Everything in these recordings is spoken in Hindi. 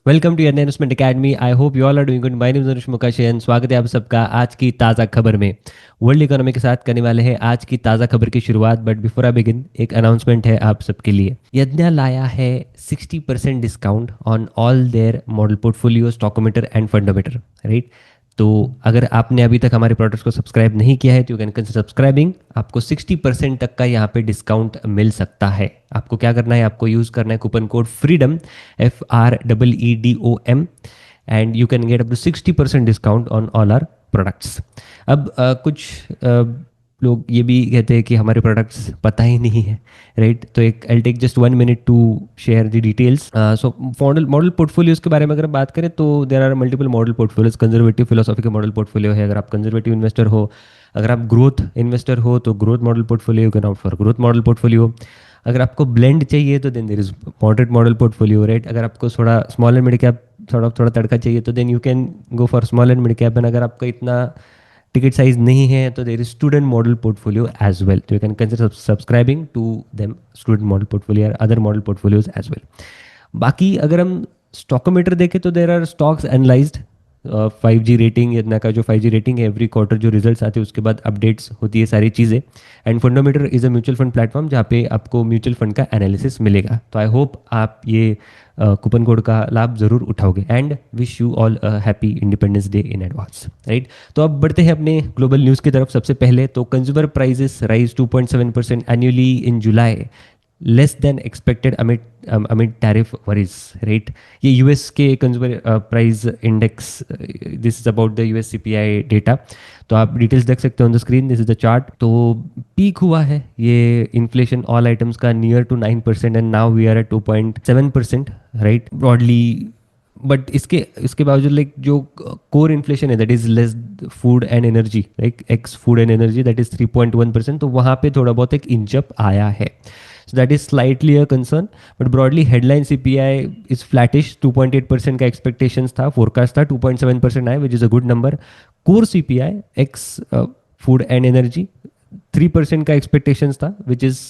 Welcome to Indian Investment Academy. I hope you all are doing good. My name is Anush Mukashian. स्वागत है आप सबका आज की ताज़ा खबर में। वर्ल्ड इकोनॉमी के साथ करने वाले हैं आज की ताज़ा खबर की शुरुआत। बट बिफोर आई बिगिन, एक अनाउंसमेंट है आप सबके लिए। यज्ञा लाया है 60% discount on all their model portfolio, Stockometer and Fundometer, right. तो अगर आपने अभी तक हमारे प्रोडक्ट्स को सब्सक्राइब नहीं किया है तो यू कैन कंसिडर सब्सक्राइबिंग। आपको 60% तक का यहाँ पे डिस्काउंट मिल सकता है। आपको क्या करना है, आपको यूज़ करना है coupon code freedom, FREEDOM, and you can get up to 60% discount on all our products. अब कुछ लोग ये भी कहते हैं कि हमारे प्रोडक्ट्स पता ही नहीं है, राइट। तो एक I take just 1 minute to share the details. So model model portfolios के बारे में अगर बात करें तो there are multiple model portfolios. Conservative philosophy का मॉडल पोर्टफोलियो है अगर आप कंजर्वेटिव इन्वेस्टर हो। अगर आप ग्रोथ इन्वेस्टर हो तो growth model portfolio, you can opt for growth model portfolio. अगर आपको ब्लेंड चाहिए तो then there is moderate model portfolio, right. अगर आपको थोड़ा स्मॉल एंड मिड कैप, थोड़ा थोड़ा तड़का चाहिए तो then you can go for small and mid cap. And अगर आपका इतना टिकट साइज नहीं है तो there is student model portfolio as well. तो you can consider subscribing to them student model portfolio, other model portfolios as well. बाकी अगर हम स्टॉकोमीटर देखें तो there are stocks analysed. 5G rating, इतना का जो 5G रेटिंग है, एवरी क्वार्टर जो रिजल्ट्स आते हैं उसके बाद अपडेट्स होती है सारी चीज़ें। And fundamental is a mutual fund platform जहाँ पे आपको म्यूचुअल फंड का एनालिसिस मिलेगा। तो आई होप आप ये कूपन कोड का लाभ जरूर उठाओगे। And wish you all happy Independence Day in advance, right. तो अब बढ़ते हैं अपने ग्लोबल न्यूज़ की तरफ। सबसे पहले तो consumer prices rise 2.7% annually in July, less than expected amid tariff worries, right. ये यूएस के consumer price index, this is about the US CPI data. तो आप डिटेल्स देख सकते हो on the screen, this is the chart. तो पीक हुआ है ये इन्फ्लेशन ऑल आइटम्स का near to 9% and now we are at 2.7%, right, broadly. But इसके इसके बावजूद लाइक जो कोर इन्फ्लेशन है that is less food and energy, like x food and energy, that is 3.1%। तो वहाँ पे थोड़ा बहुत एक इंचअप आया है। So that is slightly a concern, but broadly headline CPI is flattish. 2.8% का expectations था, forecast था 2.7% आए, which is a good number. Core CPI ex food and energy 3% का expectations था, which is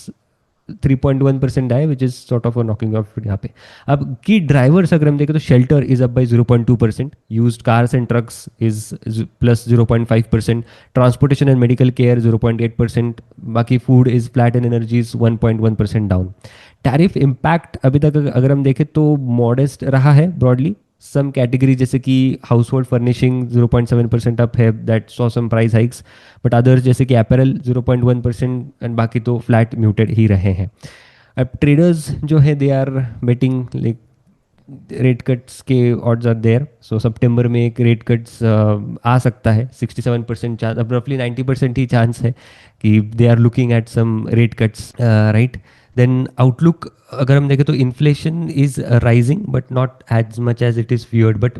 3.1% आए, which is sort of knocking of यहाँ पे। अब की ड्राइवर्स अगर हम देखें तो shelter is up by 0.2%, used cars and trucks is plus 0.5%, transportation and medical care 0.8%, बाकी food is flat and energy is 1.1% down. Tariff impact अभी तक अगर हम देखें तो मॉडेस्ट रहा है ब्रॉडली। सम कैटेगरी जैसे कि हाउस होल्ड फर्निशिंग 0.7% अप है, that saw some price hikes. But others जैसे कि एपरल 0.1% एंड बाकी तो फ्लैट म्यूटेड ही रहे हैं। अब ट्रेडर्स जो है they are betting like rate cuts के ऑड्स आर देयर। सो सितंबर में एक रेट कट्स आ सकता है, 67% चांस, अब रफली 90% ही चांस है कि they are looking at some rate cuts, right. Then outlook अगर हम देखें तो inflation is rising but not as much as it is feared. But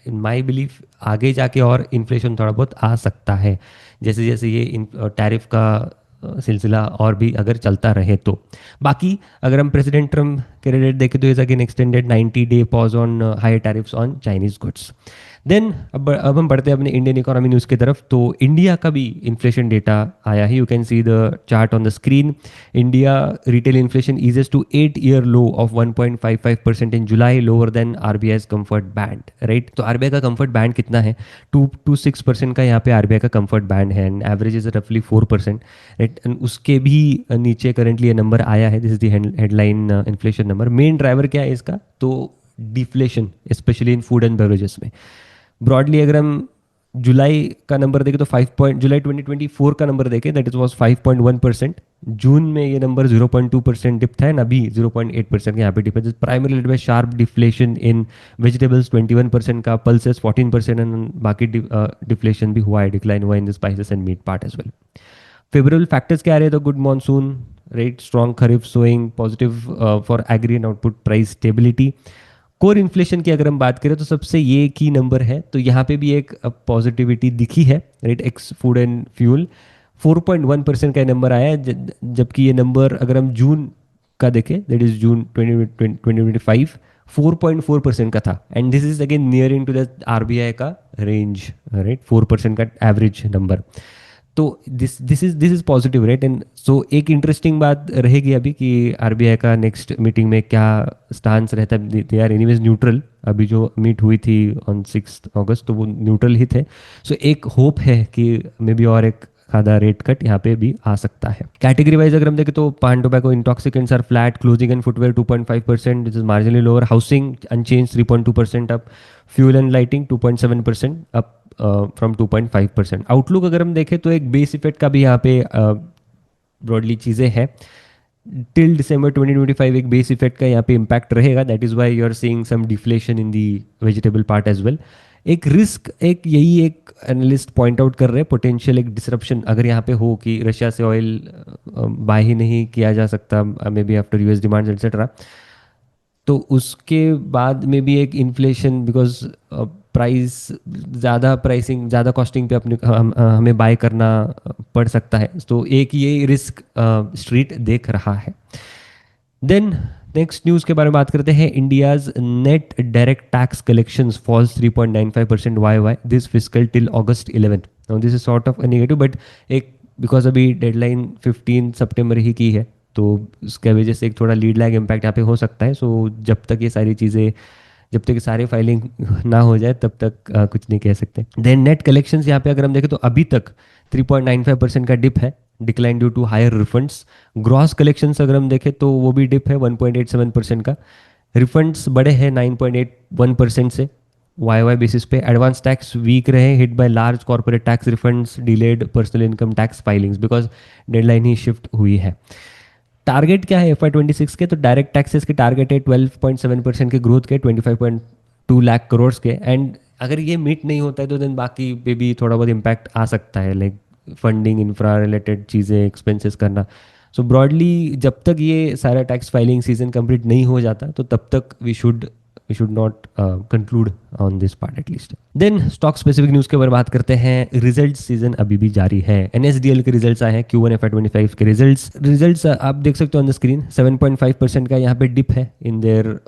in my belief आगे जाके और इन्फ्लेशन थोड़ा बहुत आ सकता है जैसे जैसे ये टैरिफ का सिलसिला और भी अगर चलता रहे तो। बाकी अगर हम प्रेसिडेंट ट्रम्प के रिलेटेड देखें तो is again extended 90-day pause on higher tariffs on Chinese goods. देन अब हम बढ़ते हैं अपने इंडियन इकोनॉमी न्यूज़ की तरफ। तो इंडिया का भी इन्फ्लेशन डेटा आया है, you can see the chart on the screen. India retail inflation eases to 8-year low of 1.55% in July, lower than RBI's comfort band, right. तो RBI का कंफर्ट बैंड कितना है, 2-6% का यहाँ पे RBI का कंफर्ट बैंड है एंड एवरेज इज रफली 4%, राइट। उसके भी नीचे करेंटली ये नंबर आया है, this is the headline inflation number. Main driver क्या है इसका, तो deflation specially in food and beverages में। ब्रॉडली अगर हम जुलाई का नंबर देखें तो जुलाई 2024 का नंबर देखें दैट इज वॉज 5.1%। जून में ये नंबर 0.2% डिप था एंड अभी 0.8% का यहाँ पे डिप है। प्राइमरी बाय शार्प डिफ्लेशन इन वेजिटेबल्स 21% का, पल्सेस 14% एंड बाकी डिफ्लेशन भी हुआ है, डिक्लाइन हुआ in the spices and meat part as well. Favourable factors क्या रहे तो good monsoon, right, strong kharif sowing, positive for agri and output price stability. Core inflation की अगर हम बात करें तो सबसे ये की नंबर है, तो यहाँ पे भी एक पॉजिटिविटी दिखी है, right. X food and fuel 4.1% का नंबर आया है, जबकि ये नंबर अगर हम जून का देखें दैट इज जून 2025 4.4% का था and this is again nearing to the RBI का रेंज, राइट, 4% का एवरेज नंबर। तो this is positive, right? And so एक इंटरेस्टिंग बात रहेगी अभी कि आरबीआई का नेक्स्ट मीटिंग में क्या स्टांस रहता है। They are anyways neutral. अभी जो मीट हुई थी ऑन 6 अगस्त, तो वो न्यूट्रल ही थे। सो एक होप है कि मे बी और एक आधा रेट कट यहाँ पे भी आ सकता है। कैटेगरी वाइज अगर हम देखें तो paan tobacco intoxicants are flat, clothing and footwear 2.5%, this is marginally lower, housing unchanged 3.2% up, fuel and lighting 2.7% up from 2.5%। Outlook अगर हम देखें तो एक बेस इफेक्ट का भी यहाँ पे ब्रॉडली चीज़ें हैं। टिल दिसंबर 2025 एक बेस इफेक्ट का यहाँ पे इम्पैक्ट रहेगा, that is why you are seeing some deflation in the vegetable part as well. एक रिस्क, एक यही एक एनालिस्ट पॉइंट आउट कर रहे हैं, पोटेंशियल एक डिसरप्शन अगर यहाँ पे हो कि रशिया से ऑयल बाय ही नहीं किया जा सकता may be after US demands etcetera, तो उसके बाद में भी एक इन्फ्लेशन, बिकॉज प्राइस ज़्यादा प्राइसिंग ज़्यादा कॉस्टिंग पे अपने हमें बाय करना पड़ सकता है। तो एक ये रिस्क स्ट्रीट देख रहा है। देन नेक्स्ट न्यूज़ के बारे में बात करते हैं। India's net direct tax collections falls 3.95% Y this fiscal till August 11। Now this is sort of negative, but एक बिकॉज अभी डेडलाइन 15 सितंबर ही की है, तो उसके वजह से एक थोड़ा लीड लैग इम्पैक्ट यहाँ पे हो सकता है। सो जब तक ये सारी चीज़ें, जब तक सारे फाइलिंग ना हो जाए तब तक कुछ नहीं कह सकते। देन नेट कलेक्शंस यहाँ पे अगर हम देखें तो अभी तक 3.95% का डिप है, decline due to higher refunds. Gross collections अगर हम देखें तो वो भी डिप है 1.87% का। रिफंड्स बड़े हैं 9.81% से वाई वाई बेसिस पे। एडवांस टैक्स वीक रहे, hit by large corporate tax refunds, delayed personal income tax filings, because deadline he shift हुई है। टारगेट क्या है FY26 के? तो डायरेक्ट टैक्सेस के टारगेट है 12.7% के ग्रोथ के, 25.2 लाख करोड़ के। एंड अगर ये मीट नहीं होता है तो देन बाकी पे भी थोड़ा बहुत इम्पैक्ट आ सकता है, लाइक फंडिंग, इंफ्रा रिलेटेड चीज़ें, एक्सपेंसेस करना। सो ब्रॉडली जब तक ये सारा टैक्स फाइलिंग सीजन कंप्लीट नहीं हो जाता तो तब तक we should not conclude on this part at least. Then stock specific news के बारे में बात करते हैं। रिजल्ट सीजन अभी भी जारी है। NSDL के रिजल्ट्स आए हैं, Q1 FY25 के रिजल्ट्स आप देख सकते हो ऑन द स्क्रीन। 7.5% का यहाँ पे डिप है इन देयर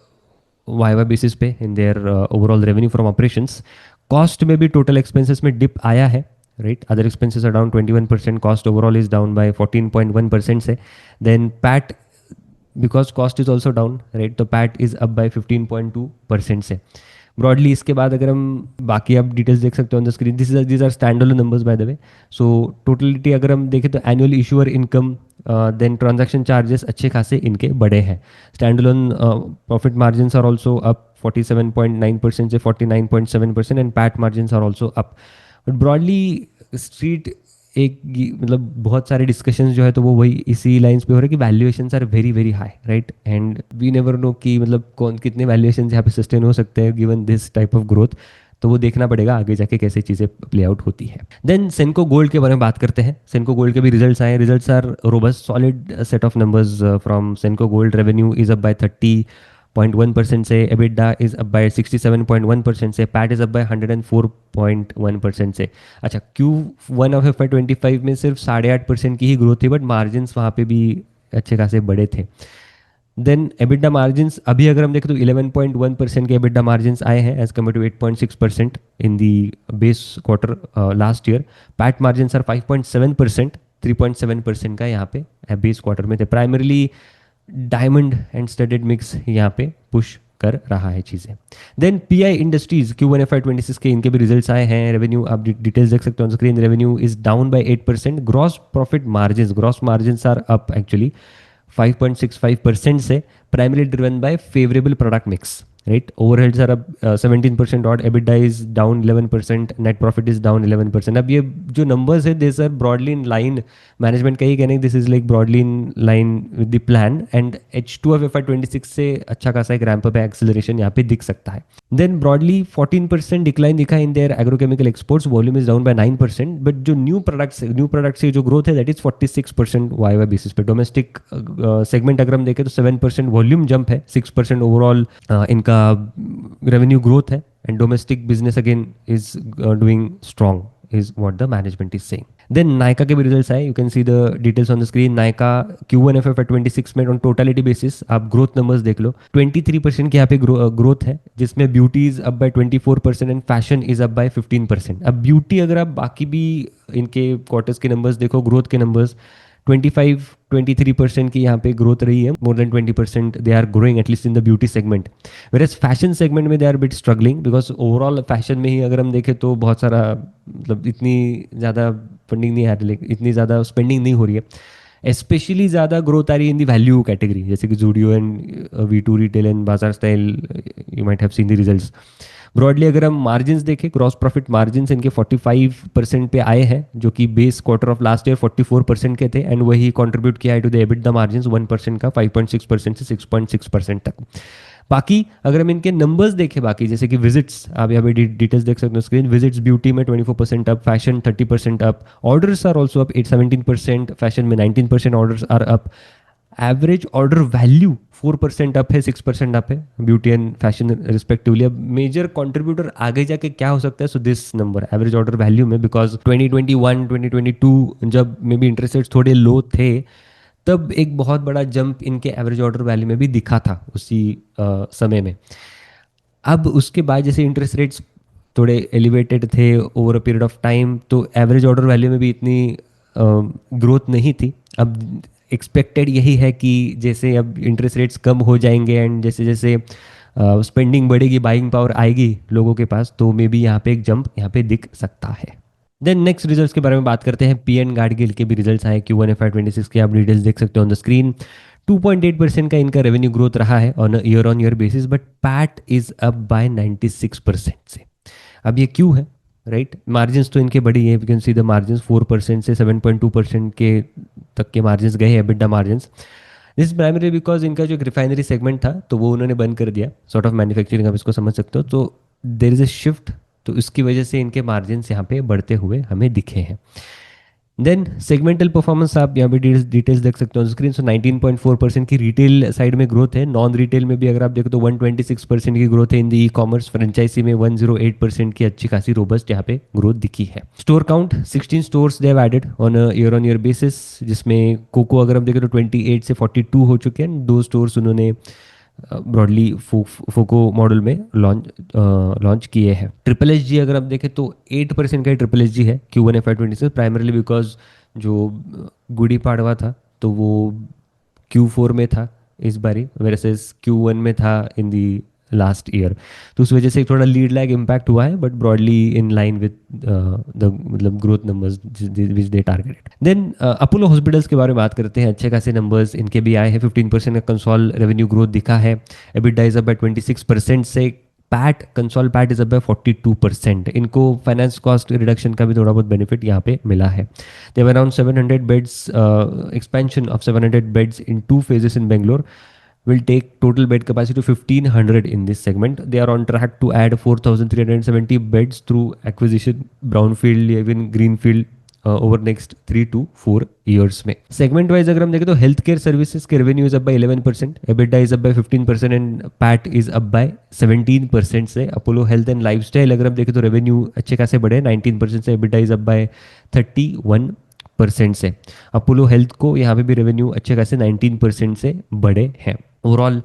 वाई बेसिस पे, in their overall revenue from operations. Cost में भी टोटल एक्सपेंसेस में डिप आया है, right? Other expenses are down 21%, cost overall is down by 14.1% से। Then PAT, because cost is also down, right, तो पैट इज अप बाय 15.2% से। ब्रॉडली इसके बाद अगर हम बाकी आप डिटेल्स देख सकते हो on the screen, these are stand alone numbers by the way. So totality अगर हम देखें तो annual issuer income, then transaction charges अच्छे खासे इनके बड़े हैं। Stand alone profit margins are also up 47.9% से 49.7%, and PAT margins are also up. But broadly street एक मतलब बहुत सारे डिस्कशंस जो है तो वो वही इसी लाइंस पे हो रहे हैं कि valuations are very very high, right? And we never know कि मतलब कौन कितने वैल्यूएशंस यहाँ पे सस्टेन हो सकते हैं given this type of growth. तो वो देखना पड़ेगा आगे जाके कैसे चीज़ें प्ले आउट होती है। देन सेनको गोल्ड के बारे में बात करते हैं। सेनको गोल्ड के भी रिजल्ट्स आए। Results are robust, solid set of numbers from Senco Gold. Revenue is up by 30.1% से, EBITDA इज अप बाय 67.1% से, पैट इज अप बाय 104.1% से। अच्छा, Q1 ऑफ FY25 में सिर्फ 8.5% की ही ग्रोथ थी, बट मार्जिन्स वहाँ पे भी अच्छे खासे बड़े थे। देन EBITDA मार्जिन्स अभी अगर हम देखें तो 11.1% के EBITDA मार्जिन्स आए हैं as compare to 8.6% in the base quarter last year. PAT margins are 5.7%, 3.7% का यहाँ पे बेस क्वार्टर में थे। Primarily diamond and studded mix यहाँ पे पुश कर रहा है चीज़ें। Then PI industries Q1 FY26 के इनके भी रिजल्ट्स आए हैं। रेवेन्यू आप डिटेल्स देख सकते हो on screen. Revenue is down by 8%। Gross profit margins, gross margins are up actually 5.65% से, primary driven by favourable product mix, right? Overheads are अब 17% और EBITDA is down 11%, net profit is down 11%। अब ये जो नंबर्स है this are broadly in line, management का ही कहना है this is like broadly in line with the plan, and H2 of FY26 से अच्छा खासा एक रैंप अप एक्सेलरेशन यहाँ पे दिख सकता है। देन ब्रॉडली 14% डिक्लाइन दिखा in their agrochemical exports, volume is down bye 9%, but जो न्यू प्रोडक्ट्स की जो ग्रोथ है दैट इज 46% वाई बेसिस पे। डोमेस्टिक सेगमेंट अगर हम देखें तो 7% वॉल्यूम जंप है, 6% ओवरऑल इनका रेवेन्यू ग्रोथ है, and domestic business again is doing strong is what the management is saying. Then Nykaa के भी रिजल्ट्स आए. You can see the details on the screen. Nykaa Q1 FY26 में ऑन टोटलिटी बेसिस आप ग्रोथ नंबर्स देख लो. 23% की यहाँ पे ग्रोथ है, जिसमें beauty is up by 24% and fashion is up by 15%. अब ब्यूटी अगर आप बाकी भी इनके क्वार्टर्स के नंबर्स देखो, ग्रोथ के नंबर्स 25-23% की यहाँ पे ग्रोथ रही है. More than 20% they are growing at least in the beauty segment. Whereas fashion segment में they are bit struggling, because overall fashion में ही अगर हम देखें तो बहुत सारा मतलब इतनी ज़्यादा फंडिंग नहीं आ रही, इतनी ज़्यादा स्पेंडिंग नहीं हो रही है. स्पेशली ज़्यादा ग्रोथ आ रही है इन दी वैल्यू कैटेगरी, जैसे कि Zudio and V2 retail and Bazaar style. You might have seen the results. Broadly अगर हम मार्जिन्स देखें, ग्रॉस प्रॉफिट मार्जिन्स इनके 45% पे आए हैं, जो कि base quarter of last year 44% के थे, एंड वही कंट्रीब्यूट किया है टू द एबिटडा मार्जिन्स 1% का 5.6% से 6.6% तक. बाकी अगर हम इनके नंबर्स देखें, बाकी जैसे कि विजिट्स, आप यहाँ पे डिटेल्स देख सकते हो स्क्रीन. विजिट्स ब्यूटी में 24% up, fashion 30% up, orders are also up 17%, fashion में 19% orders are up. Average order value 4% up है, 6% अप है ब्यूटी एंड फैशन रिस्पेक्टिवली. अब मेजर कंट्रीब्यूटर आगे जाके क्या हो सकता है, so this number average order value में, बिकॉज 2021 2022 जब मे बी इंटरेस्ट रेट्स थोड़े लो थे, तब एक बहुत बड़ा जंप इनके एवरेज ऑर्डर वैल्यू में भी दिखा था उसी समय में. अब उसके बाद जैसे इंटरेस्ट रेट्स थोड़े एलिवेटेड थे over a period of time, तो एवरेज ऑर्डर वैल्यू में भी इतनी ग्रोथ नहीं थी. अब एक्सपेक्टेड यही है कि जैसे अब इंटरेस्ट रेट्स कम हो जाएंगे एंड जैसे जैसे स्पेंडिंग बढ़ेगी, बाइंग पावर आएगी लोगों के पास, तो मे बी यहाँ पे एक जंप यहाँ पे दिख सकता है. देन नेक्स्ट रिजल्ट्स के बारे में बात करते हैं. P.N. गाडगिल के भी रिजल्ट्स आए Q1 FY26 के, आप डिटेल्स देख सकते हो ऑन द स्क्रीन. 2.8% का इनका रेवेन्यू ग्रोथ रहा है on year on year basis, but PAT is up bye 96% से. अब ये क्यों है, राइट? मार्जिन्स तो इनके बड़ी है. We can see the margins 4% से 7.2% के तक के मार्जिन्स गए हैं, EBITDA margins. This primary because इनका जो रिफाइनरी सेगमेंट था तो वो उन्होंने बंद कर दिया, सॉर्ट ऑफ मैन्युफैक्चरिंग आप इसको समझ सकते हो. तो देर इज ए शिफ्ट, तो इसकी वजह से इनके मार्जिन्स यहाँ पे बढ़ते हुए हमें दिखे हैं. देन सेगमेंटल परफॉर्मेंस आप यहाँ पे डिटेल्स देख सकते हो स्क्रीन. सो 19.4% की रिटेल साइड में ग्रोथ है. नॉन रिटेल में भी अगर आप देखो तो 126% की ग्रोथ है. In the e commerce franchisee में 108% की अच्छी खासी रोबस्ट यहाँ पे ग्रोथ दिखी है. Store count 16 stores they have added on on year basis, जिसमें कोको अगर हम देखें तो 28 से 42 हो चुके हैं. 2 स्टोर्स उन्होंने ब्रॉडली फोको मॉडल में लॉन्च किए हैं. SSSG अगर आप देखें तो 8% का SSSG है Q1 FY26, प्राइमरली बिकॉज जो गुड़ी पाड़वा था तो वो Q4 में था इस बारी, वेरसेस Q1 में था इन दी लास्ट ईयर, तो उस वजह से थोड़ा लीड लैग इम्पैक्ट हुआ है, but broadly in line with the मतलब growth numbers which they targeted. Then Apollo Hospitals के बारे में बात करते हैं. अच्छे खासे नंबर्स इनके भी आए हैं. 15% का कंसोल रेवेन्यू ग्रोथ दिखा है. एबिटडा इज अप बाय 26% से. PAT console PAT is up bye 42%. इनको फाइनेंस कॉस्ट रिडक्शन का भी थोड़ा बहुत बेनिफिट यहाँ पे मिला है. They have around 700 beds, expansion of 700 beds in 2 phases in Bangalore will take total bed capacity to 1500 in this segment. They are on track to add 4370 beds through acquisition, brownfield, even greenfield over next 3 to 4 years में. Segment wise अगर हम देखें तो हेल्थ केयर सर्विसेज के revenue is up bye 11%, EBITDA is up by 15% and PAT is up bye 17% से. अपोलो हेल्थ एंड लाइफस्टाइल अगर हम देखें तो रेवेन्यू अच्छे खासे बढ़े 19% से, एबिटडा इज अप बाय 31% से. अपोलो हेल्थ को यहाँ पे भी रेवेन्यू अच्छे खासे 19% से बढ़े हैं. ओवरऑल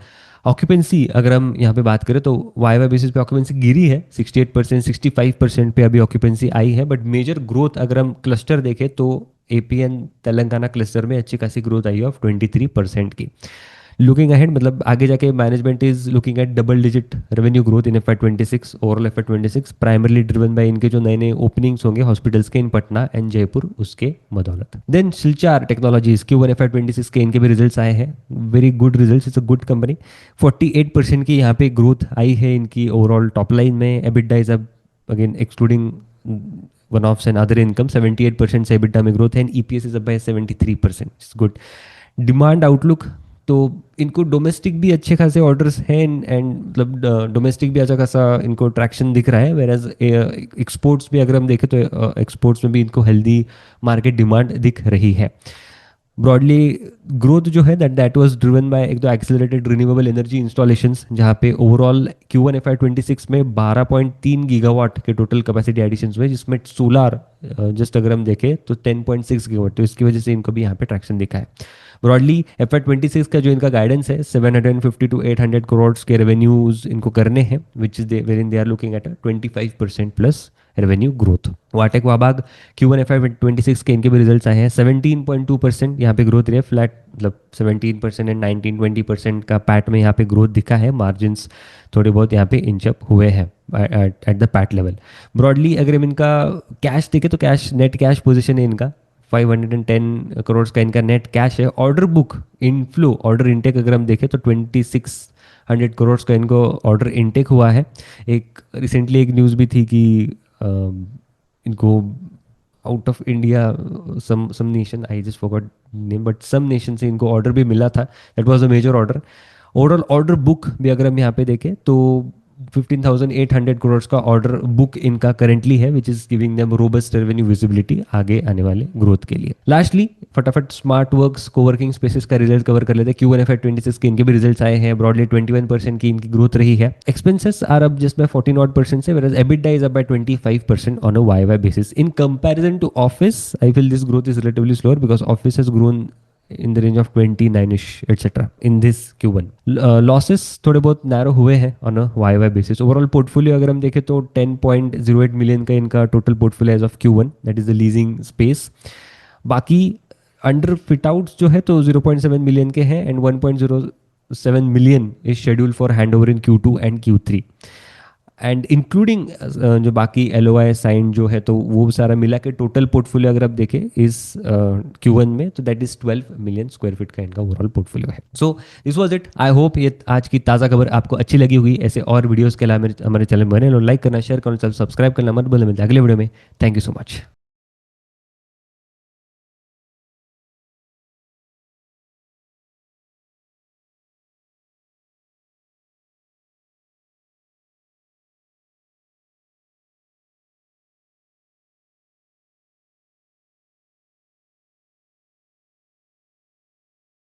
ऑक्यूपेंसी अगर हम यहाँ पे बात करें तो वाई बेसिस पे ऑक्यूपेंसी गिरी है 68%, 65% पे अभी ऑक्यूपेंसी आई है. बट मेजर ग्रोथ अगर हम क्लस्टर देखें तो AP एंड तेलंगाना क्लस्टर में अच्छी खासी ग्रोथ आई है ऑफ 23% की. लुकिंग अहेड मतलब आगे जाके management is looking at double digit revenue growth in FY26, overall FY26 primarily driven by इनके जो नए नए ओपनिंग्स होंगे हॉस्पिटल्स के इन पटना एंड जयपुर, उसके बदौलत. Then Silchar technologies Q1 FY26 के इनके भी रिजल्ट्स आए हैं. Very good results, it's a good company. 48% की यहाँ पे ग्रोथ आई है इनकी ओवरऑल टॉप लाइन में. एबिटडा इज अब again excluding one offs and other income 78% से एबिटडा में ग्रोथ है. एंड EPS इज अब बाय 73%, इट्स गुड. डिमांड आउटलुक तो इनको डोमेस्टिक भी अच्छे खासे ऑर्डर्स हैं एंड मतलब डोमेस्टिक भी अच्छा खासा इनको ट्रैक्शन दिख रहा है. वेराज एक्सपोर्ट्स भी अगर हम देखें तो एक्सपोर्ट्स में भी इनको हेल्दी मार्केट डिमांड दिख रही है. ब्रॉडली ग्रोथ जो है दैट वाज ड्रिवन बाय एक तो एक्सेलरेटेड रिन्यूएबल एनर्जी इंस्टॉलेशंस, जहाँ पे ओवरऑल Q1 FY26 में 12.3 गीगावाट के टोटल कैपेसिटी एडिशंस हुए, जिसमें सोलार जस्ट अगर हम देखें तो 10.6 गीगावाट, तो इसकी वजह से इनको भी यहाँ पे ट्रैक्शन दिखा है। ब्रॉडली FY26 का जो इनका गाइडेंस है 750 to 800 करोड़ के रेवेन्यूज इनको करने हैं, which is wherein they are looking at 25% plus revenue growth. Va Tech Wabag Q1 FY26 के इनके भी रिजल्ट्स आए हैं, 17.2% यहाँ पे ग्रोथ रही है, फ्लैट मतलब 17% एंड 19-20% का पैट में यहाँ पे ग्रोथ दिखा है। मार्जिन्स थोड़े बहुत यहाँ पे इंचअप हुए हैं at the PAT level. Broadly अगर हम इनका कैश देखें तो कैश नेट कैश पोजीशन है इनका 510 करोड़ का इनका नेट कैश है। Order book inflow order intake अगर हम देखें तो 2600 करोड़ का इनको ऑर्डर इनटेक हुआ है। एक रिसेंटली एक न्यूज़ भी थी कि इनको out of India some nation, I just forgot name, but some nation से इनको ऑर्डर भी मिला था, that was a major order. Overall order book भी अगर हम यहाँ पे देखें तो 15,800 करोड़ का ऑर्डर बुक इनका करेंटली है, which is giving them robust revenue visibility आगे आने वाले ग्रोथ के लिए। लास्टली फटाफट स्मार्ट वर्क्स कोवर्किंग स्पेसेस का रिजल्ट कवर कर लेते हैं। Q1 FY26 के इनके भी रिजल्ट्स आए हैं, ब्रॉडली 21% की इनकी ग्रोथ रही है। Expenses are up just by 14% से, whereas EBITDA is up by 25% on a YY basis. In comparison to office, I feel this growth is relatively slower because office has grown in the range of 29ish etc in this Q1. Losses थोड़े बहुत नैरो हुए हैं on a YY basis. Overall portfolio अगर हम देखें तो 10.08 मिलियन का इनका total portfolio as of Q1, that is the leasing space. बाकी अंडर फिट आउट्स जो है तो 0.7 मिलियन के हैं and 1.07 million is schedule for hand over in Q2 and Q3 and including जो बाकी LOI साइन जो है तो वो सारा मिला के टोटल पोर्टफोलियो अगर आप देखें इस Q1 में तो that is 12 million square feet का इनका ओवरऑल पोर्टफोलियो है। So this was it. I hope ये आज की ताज़ा खबर आपको अच्छी लगी होगी। ऐसे और वीडियोस के लिए हमारे चैनल बने लो, लाइक करना, शेयर करना, सब्सक्राइब करना मत भूलना। मिलते हैं अगले वीडियो में। Thank you so much.